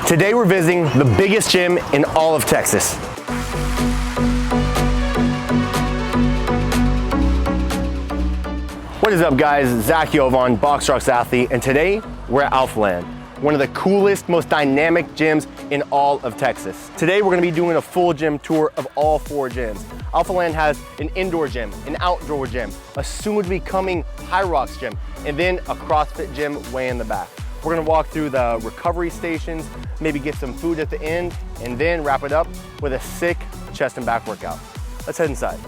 Today we're visiting the biggest gym in all of Texas. What is up guys, Zach Yovan, BOXROX athlete, and today we're at Alphaland, one of the coolest, most dynamic gyms in all of Texas. Today we're gonna be doing a full gym tour of all 4 gyms. Alphaland has an indoor gym, an outdoor gym, a soon to be coming HYROX gym, and then a CrossFit gym way in the back. We're gonna walk through the recovery stations, maybe get some food at the end, and then wrap it up with a sick chest and back workout. Let's head inside.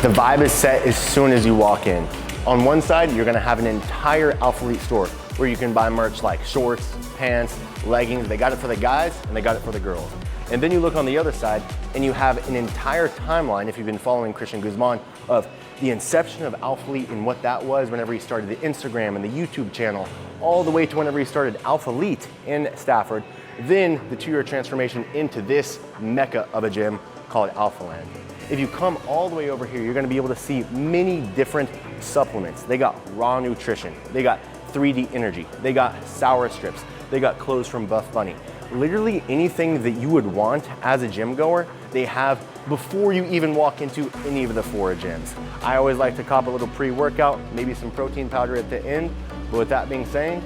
The vibe is set as soon as you walk in. On one side, you're gonna have an entire Alphalete store where you can buy merch like shorts, pants, leggings. They got it for the guys and they got it for the girls. And then you look on the other side and you have an entire timeline, if you've been following Christian Guzman, of the inception of Alphalete and what that was whenever he started the Instagram and the YouTube channel, all the way to whenever he started Alphalete in Stafford, then the 2-year transformation into this mecca of a gym called Alphaland. If you come all the way over here, you're gonna be able to see many different supplements. They got raw nutrition, they got 3D energy, they got sour strips, they got clothes from Buff Bunny. Literally anything that you would want as a gym goer, they have before you even walk into any of the 4 gyms. I always like to cop a little pre-workout, maybe some protein powder at the end. But with that being said,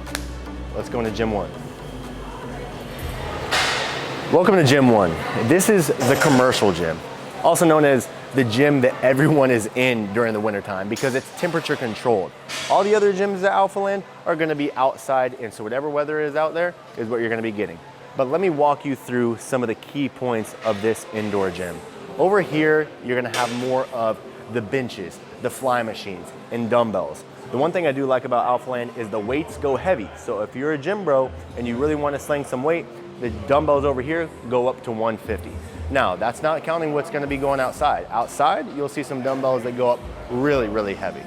let's go into Gym 1. Welcome to Gym 1. This is the commercial gym, also known as the gym that everyone is in during the wintertime because it's temperature controlled. All the other gyms at Alphaland are gonna be outside, and so whatever weather is out there is what you're gonna be getting. But let me walk you through some of the key points of this indoor gym. Over here, you're gonna have more of the benches, the fly machines, and dumbbells. The one thing I do like about Alphaland is the weights go heavy. So if you're a gym bro and you really wanna sling some weight, the dumbbells over here go up to 150. Now, that's not counting what's gonna be going outside. Outside, you'll see some dumbbells that go up really, really heavy.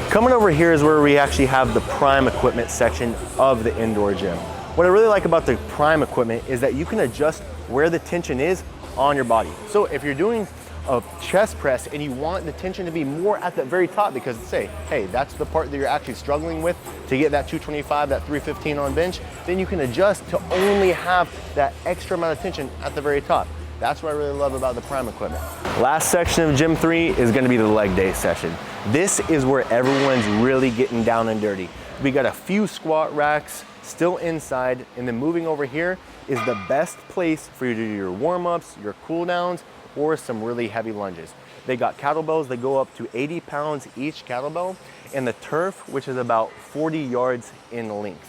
Coming over here is where we actually have the prime equipment section of the indoor gym. What I really like about the prime equipment is that you can adjust where the tension is on your body. So if you're doing a chest press and you want the tension to be more at the very top because say, hey, that's the part that you're actually struggling with to get that 225, that 315 on bench, then you can adjust to only have that extra amount of tension at the very top. That's what I really love about the prime equipment. Last section of Gym 3 is gonna be the leg day session. This is where everyone's really getting down and dirty. We got a few squat racks still inside, and then moving over here is the best place for you to do your warm-ups, your cool downs, or some really heavy lunges. They got kettlebells that go up to 80 pounds each kettlebell, and the turf, which is about 40 yards in length.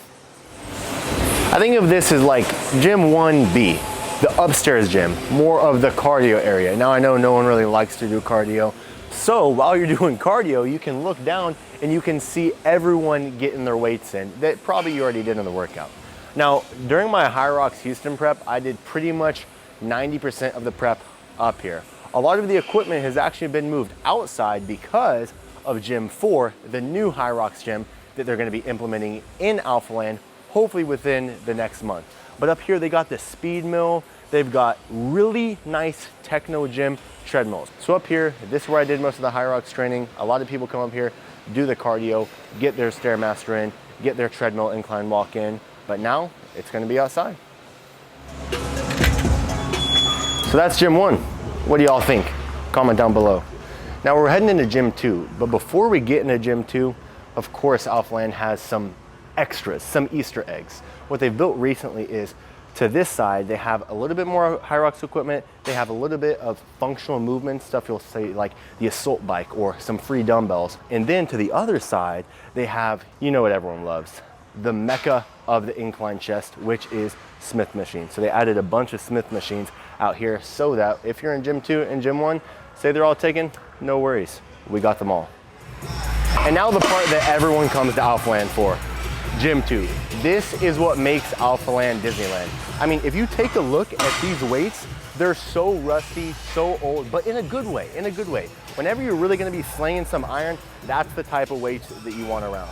I think of this as like Gym 1B, the upstairs gym, more of the cardio area. Now I know no one really likes to do cardio, so while you're doing cardio, you can look down and you can see everyone getting their weights in that probably you already did in the workout. Now, during my HYROX Houston prep, I did pretty much 90% of the prep up here. A lot of the equipment has actually been moved outside because of Gym 4, the new HYROX gym that they're gonna be implementing in Alphaland, hopefully within the next month. But up here, they got the speed mill. They've got really nice techno gym treadmills. So up here, this is where I did most of the HYROX training. A lot of people come up here, do the cardio, get their Stairmaster in, get their treadmill incline walk in, but now it's gonna be outside. So that's Gym 1. What do y'all think? Comment down below. Now we're heading into Gym 2, but before we get into Gym 2, of course Alphaland has some extras, some Easter eggs. What they've built recently is to this side, they have a little bit more HYROX equipment. They have a little bit of functional movement stuff, you'll see like the assault bike or some free dumbbells. And then to the other side, they have, you know what everyone loves, the mecca of the incline chest, which is Smith machines. So they added a bunch of Smith machines out here so that if you're in Gym 2 and Gym 1, say they're all taken, no worries, we got them all. And now the part that everyone comes to Alphaland for, Gym 2. This is what makes Alphaland Disneyland. I mean, if you take a look at these weights, they're so rusty, so old, but in a good way, in a good way. Whenever you're really gonna be slinging some iron, that's the type of weights that you want around.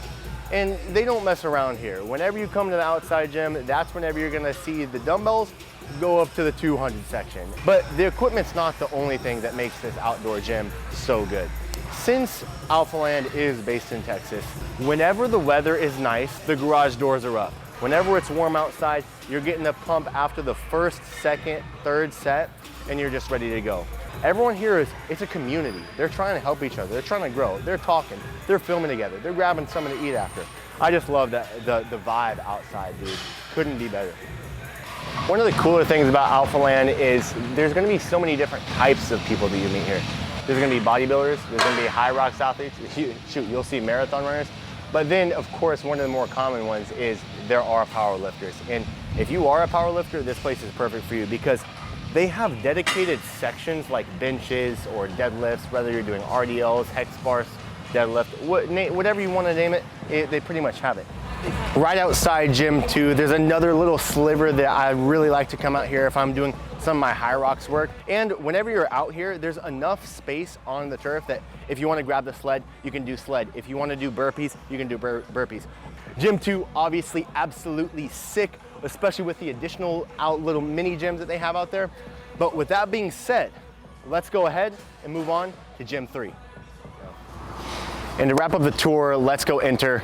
And they don't mess around here. Whenever you come to the outside gym, that's whenever you're gonna see the dumbbells go up to the 200 section. But the equipment's not the only thing that makes this outdoor gym so good. Since Alphaland is based in Texas, whenever the weather is nice, the garage doors are up. Whenever it's warm outside, you're getting the pump after the first, second, third set, and you're just ready to go. Everyone here it's a community. They're trying to help each other. They're trying to grow. They're talking. They're filming together. They're grabbing something to eat after. I just love the vibe outside, dude. Couldn't be better. One of the cooler things about Alphaland is there's gonna be so many different types of people that you meet here. There's gonna be bodybuilders, there's gonna be HYROX athletes, shoot, you'll see marathon runners. But then, of course, one of the more common ones is there are power lifters. And if you are a power lifter, this place is perfect for you because they have dedicated sections like benches or deadlifts, whether you're doing RDLs, hex bars, deadlift, whatever you want to name it, they pretty much have it. Right outside gym 2, there's another little sliver that I really like to come out here if I'm doing some of my HYROX work. And whenever you're out here, there's enough space on the turf that if you want to grab the sled, you can do sled. If you want to do burpees, you can do burpees. Gym 2, obviously absolutely sick, especially with the additional little mini gyms that they have out there. But with that being said, let's go ahead and move on to Gym 3. And to wrap up the tour, let's go enter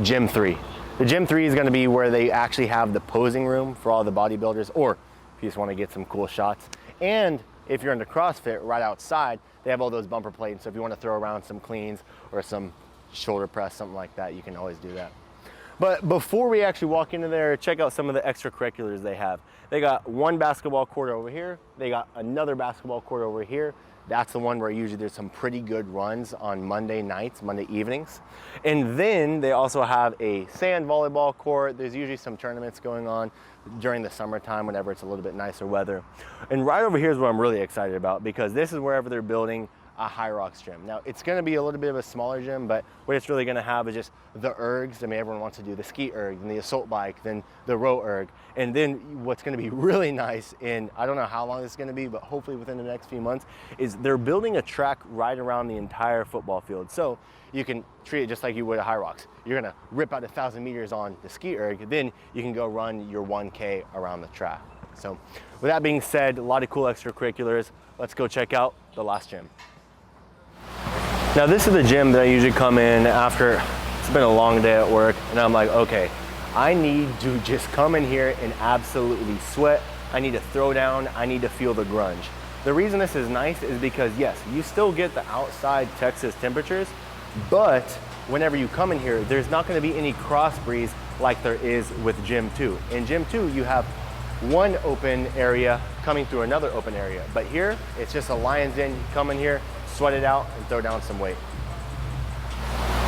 Gym 3. The Gym 3 is going to be where they actually have the posing room for all the bodybuilders, or if you just want to get some cool shots. And if you're into CrossFit, right outside, they have all those bumper plates. So if you want to throw around some cleans or some shoulder press, something like that, you can always do that. But before we actually walk into there, check out some of the extracurriculars they have. They got one basketball court over here. They got another basketball court over here. That's the one where usually there's some pretty good runs on Monday nights, Monday evenings. And then they also have a sand volleyball court. There's usually some tournaments going on during the summertime whenever it's a little bit nicer weather. And right over here is what I'm really excited about because this is wherever they're building a HYROX gym. Now it's gonna be a little bit of a smaller gym, but what it's really gonna have is just the ergs. I mean, everyone wants to do the ski erg, then the assault bike, then the row erg. And then what's gonna be really nice, and I don't know how long this is gonna be, but hopefully within the next few months, is they're building a track right around the entire football field. So you can treat it just like you would a HYROX. You're gonna rip out 1,000 meters on the ski erg, then you can go run your 1K around the track. So with that being said, a lot of cool extracurriculars. Let's go check out the last gym. Now this is the gym that I usually come in after it's been a long day at work and I'm like, okay, I need to just come in here and absolutely sweat. I need to throw down, I need to feel the grunge. The reason this is nice is because yes, you still get the outside Texas temperatures, but whenever you come in here, there's not gonna be any cross breeze like there is with Gym 2. In Gym 2, you have one open area coming through another open area. But here, it's just a lion's den. You come in here, sweat it out, and throw down some weight.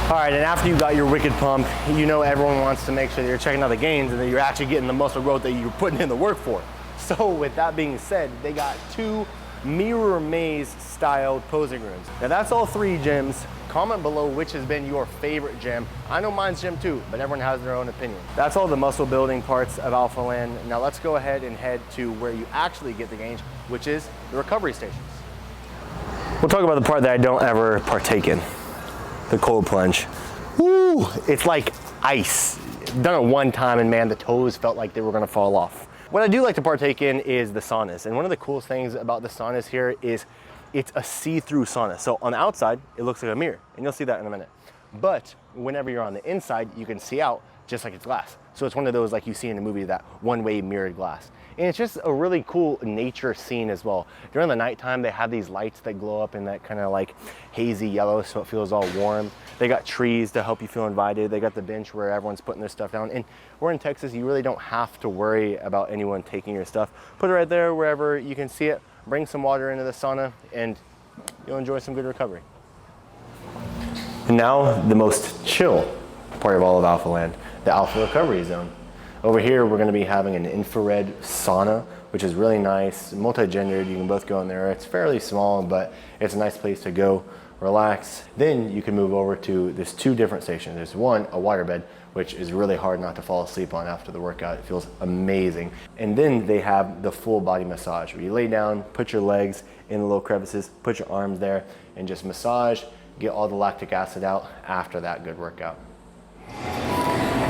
All right, and after you got your wicked pump, you know everyone wants to make sure that you're checking out the gains and that you're actually getting the muscle growth that you're putting in the work for. So with that being said, they got 2 mirror maze styled posing rooms. Now that's all 3 gyms. Comment below which has been your favorite gym. I know mine's Gym 2, but everyone has their own opinion. That's all the muscle building parts of Alphaland. Now let's go ahead and head to where you actually get the gains, which is the recovery stations. We'll talk about the part that I don't ever partake in, the cold plunge. Woo, it's like ice. Done it one time and man, the toes felt like they were gonna fall off. What I do like to partake in is the saunas. And one of the coolest things about the saunas here is it's a see-through sauna. So on the outside, it looks like a mirror, and you'll see that in a minute. But whenever you're on the inside, you can see out just like it's glass. So it's one of those like you see in a movie, that one-way mirrored glass. And it's just a really cool nature scene as well. During the nighttime, they have these lights that glow up in that kind of like hazy yellow, so it feels all warm. They got trees to help you feel invited. They got the bench where everyone's putting their stuff down. And we're in Texas, you really don't have to worry about anyone taking your stuff. Put it right there wherever you can see it. Bring some water into the sauna and you'll enjoy some good recovery. And now the most chill part of all of Alphaland, the Alpha Recovery Zone. Over here, we're gonna be having an infrared sauna, which is really nice, multi-gendered. You can both go in there. It's fairly small, but it's a nice place to go, relax. Then you can move over to this 2 different stations. There's one, a waterbed, which is really hard not to fall asleep on after the workout. It feels amazing. And then they have the full body massage, where you lay down, put your legs in the little crevices, put your arms there, and just massage, get all the lactic acid out after that good workout.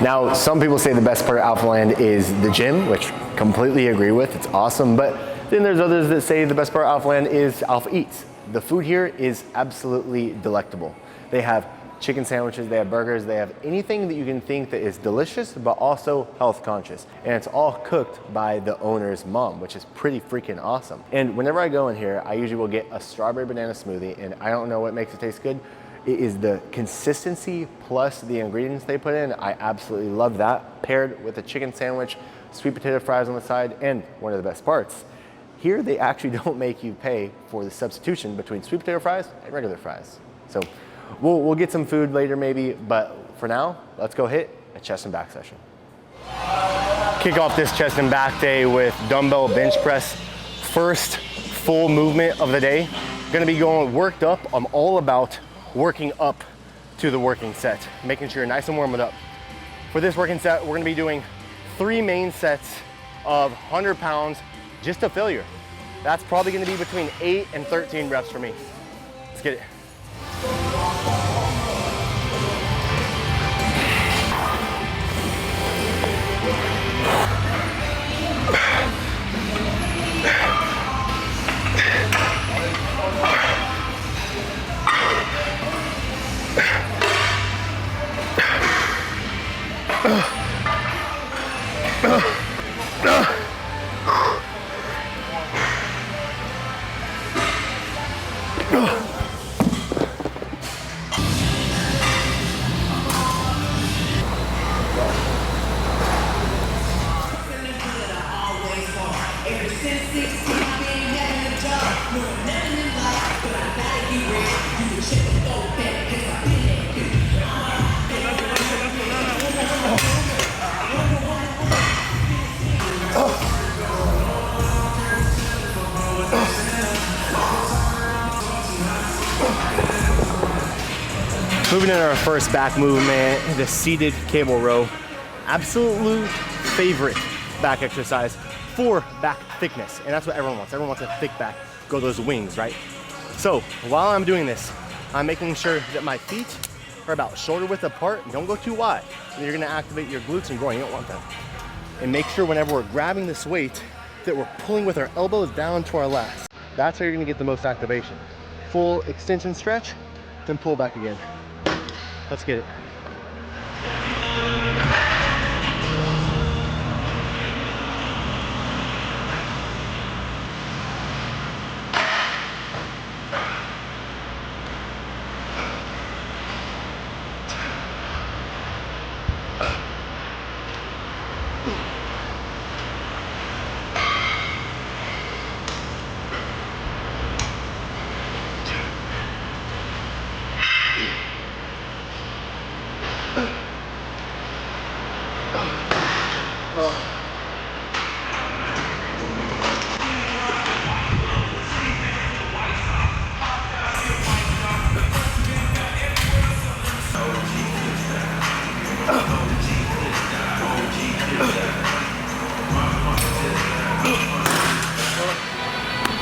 Now, some people say the best part of Alphaland is the gym, which I completely agree with. It's awesome. But then there's others that say the best part of Alphaland is Alpha Eats. The food here is absolutely delectable. They have chicken sandwiches, they have burgers, they have anything that you can think that is delicious, but also health conscious. And it's all cooked by the owner's mom, which is pretty freaking awesome. And whenever I go in here, I usually will get a strawberry banana smoothie, and I don't know what makes it taste good. It is the consistency plus the ingredients they put in. I absolutely love that, paired with a chicken sandwich, sweet potato fries on the side, and one of the best parts, here they actually don't make you pay for the substitution between sweet potato fries and regular fries. So we'll get some food later maybe, but for now, let's go hit a chest and back session. Kick off this chest and back day with dumbbell bench press. First full movement of the day. Gonna be going worked up. I'm all about working up to the working set, making sure you're nice and warmed up. For this working set, we're gonna be doing 3 main sets of 100 pounds just to failure. That's probably gonna be between 8 and 13 reps for me. Let's get it. Moving in our first back movement, the seated cable row. Absolute favorite back exercise for back thickness. And that's what everyone wants. Everyone wants a thick back, go those wings, right? So while I'm doing this, I'm making sure that my feet are about shoulder width apart. Don't go too wide. You're gonna activate your glutes and groin. You don't want that. And make sure whenever we're grabbing this weight that we're pulling with our elbows down to our lats. That's how you're gonna get the most activation. Full extension stretch, then pull back again. Let's get it.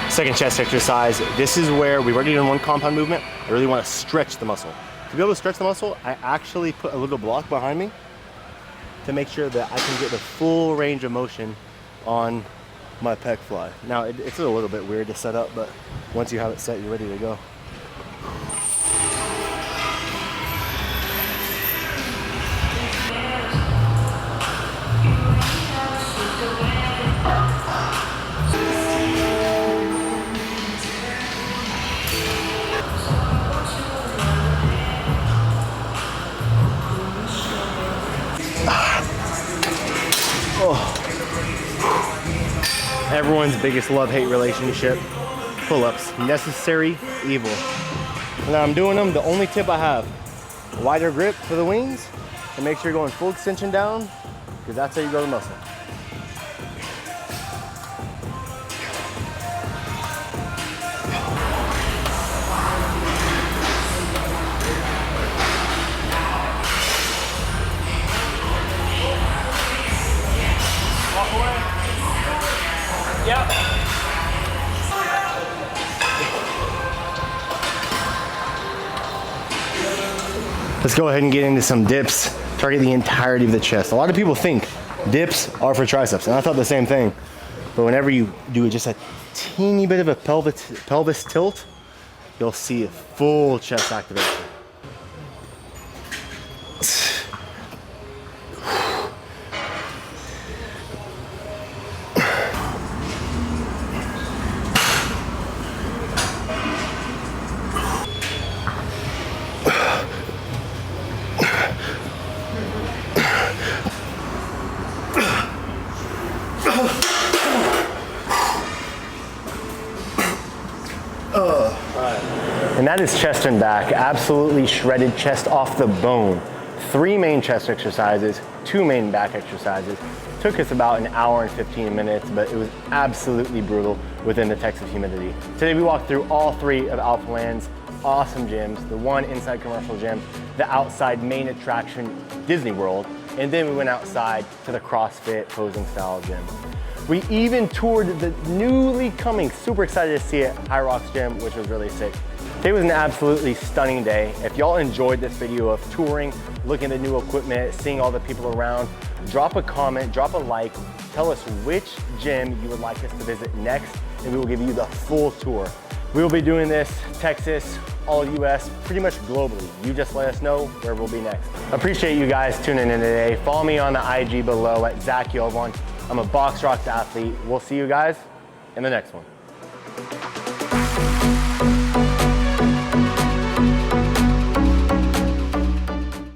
Second chest exercise. This is where we've already done one compound movement. I really want to stretch the muscle. To be able to stretch the muscle, I actually put a little block behind me to make sure that I can get the full range of motion on my pec fly. Now, it's a little bit weird to set up, but once you have it set, you're ready to go. Everyone's biggest love-hate relationship, pull-ups, necessary evil. Now I'm doing them, the only tip I have, wider grip for the wings, and make sure you're going full extension down, because that's how you grow the muscle. Yep. Let's go ahead and get into some dips. Target the entirety of the chest. A lot of people think dips are for triceps, and I thought the same thing. But whenever you do just a teeny bit of a pelvis tilt, you'll see a full chest activation. and that is chest and back. Absolutely shredded chest off the bone. 3 main chest exercises, 2 main back exercises. Took us about an hour and 15 minutes, but it was absolutely brutal within the Texas humidity. Today we walked through all 3 of Alphaland's awesome gyms, the one inside commercial gym, the outside main attraction, Disney World, and then we went outside to the CrossFit posing style gym. We even toured the newly coming, super excited to see it, HYROX gym, which was really sick. Today was an absolutely stunning day. If y'all enjoyed this video of touring, looking at the new equipment, seeing all the people around, drop a comment, drop a like, tell us which gym you would like us to visit next, and we will give you the full tour. We will be doing this Texas, all US, pretty much globally. You just let us know where we'll be next. Appreciate you guys tuning in today. Follow me on the IG below at Zach Yovon. I'm a BOXROX athlete. We'll see you guys in the next one.